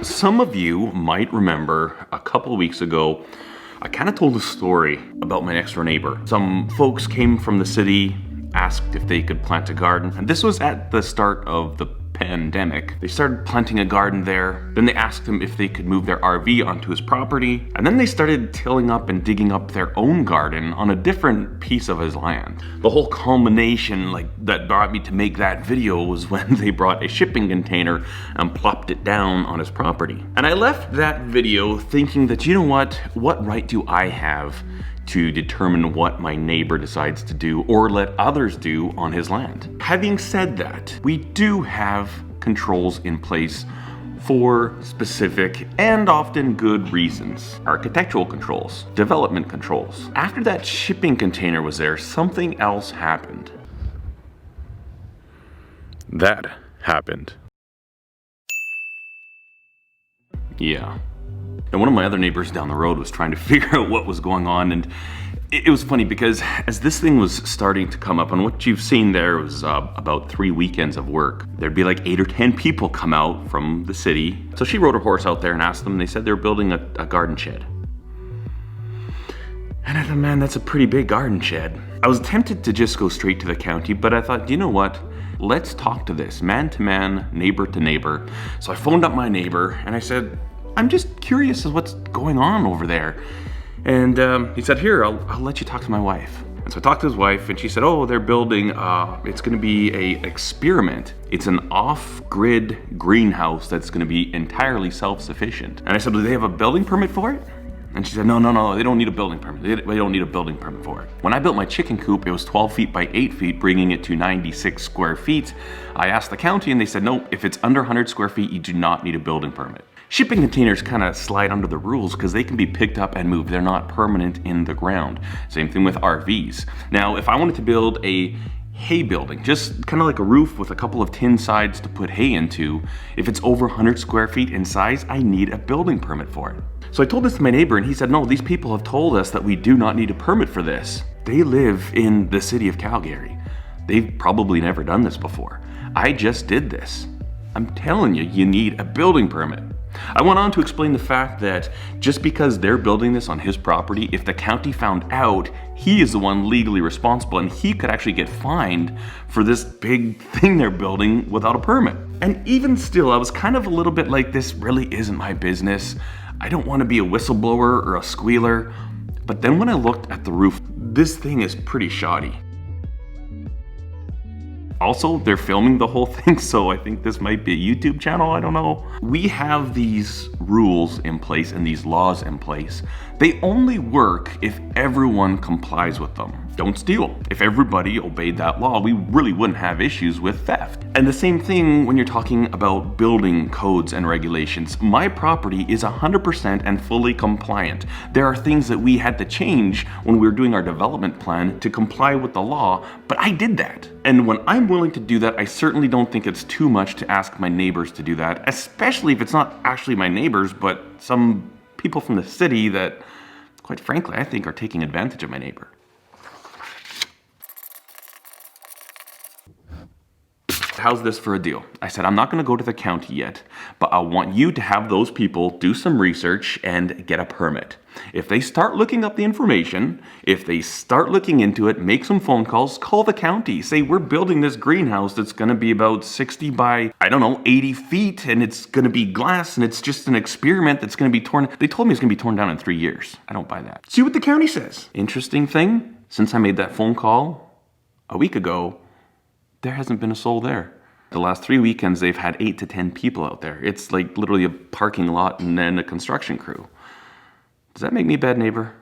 Some of you might remember a couple of weeks ago, I kind of told a story about my next door neighbor. Some folks came from the city, asked if they could plant a garden, and this was at the start of the pandemic. They started planting a garden there, then they asked him if they could move their RV onto his property, and then they started tilling up and digging up their own garden on a different piece of his land. The whole culmination that brought me to make that video was when they brought a shipping container and plopped it down on his property. And I left that video thinking that, you know what right do I have to determine what my neighbor decides to do or let others do on his land? Having said that, we do have controls in place for specific and often good reasons. Architectural controls, development controls. After that shipping container was there, something else happened. That happened. Yeah. And one of my other neighbors down the road was trying to figure out what was going on, and it was funny because as this thing was starting to come up, and what you've seen there was about 3 weekends of work. There'd be like 8 or 10 people come out from the city. So she rode her horse out there and asked them, and they said they were building a garden shed. And I thought, man, that's a pretty big garden shed. I was tempted to just go straight to the county, but I thought, you know what? Let's talk to this, man to man, neighbor to neighbor. So I phoned up my neighbor and I said, I'm just curious as what's going on over there. And he said, here, I'll let you talk to my wife. And so I talked to his wife and she said, oh, they're building, it's gonna be a experiment. It's an off-grid greenhouse that's gonna be entirely self-sufficient. And I said, do they have a building permit for it? And she said, no, they don't need a building permit. They don't need a building permit for it. When I built my chicken coop, it was 12 feet by 8 feet, bringing it to 96 square feet. I asked the county and they said, no, if it's under 100 square feet, you do not need a building permit. Shipping containers kind of slide under the rules because they can be picked up and moved. They're not permanent in the ground. Same thing with RVs. Now, if I wanted to build a hay building, just kind of like a roof with a couple of tin sides to put hay into, if it's over 100 square feet in size, I need a building permit for it. So I told this to my neighbor and he said, no, these people have told us that we do not need a permit for this. They live in the city of Calgary. They've probably never done this before. I just did this. I'm telling you, you need a building permit. I went on to explain the fact that just because they're building this on his property, if the county found out, he is the one legally responsible and he could actually get fined for this big thing they're building without a permit. And even still, I was kind of a little bit like, this really isn't my business. I don't want to be a whistleblower or a squealer. But then when I looked at the roof, this thing is pretty shoddy. Also, they're filming the whole thing, so I think this might be a YouTube channel, I don't know. We have these rules in place and these laws in place. They only work if everyone complies with them. Don't steal. If everybody obeyed that law, we really wouldn't have issues with theft. And the same thing when you're talking about building codes and regulations. My property is 100% and fully compliant. There are things that we had to change when we were doing our development plan to comply with the law, but I did that. And when I'm willing to do that, I certainly don't think it's too much to ask my neighbors to do that, especially if it's not actually my neighbors, but some people from the city that, quite frankly, I think are taking advantage of my neighbor. How's this for a deal? I said, I'm not gonna go to the county yet, but I want you to have those people do some research and get a permit. If they start looking up the information, if they start looking into it, make some phone calls, call the county, say we're building this greenhouse that's gonna be about 60 by, 80 feet, and it's gonna be glass, and it's just an experiment that's gonna be torn. They told me it's gonna be torn down in 3 years. I don't buy that. See what the county says. Interesting thing, since I made that phone call a week ago, there hasn't been a soul there. The last 3 weekends, they've had 8 to 10 people out there. It's like literally a parking lot and then a construction crew. Does that make me a bad neighbor?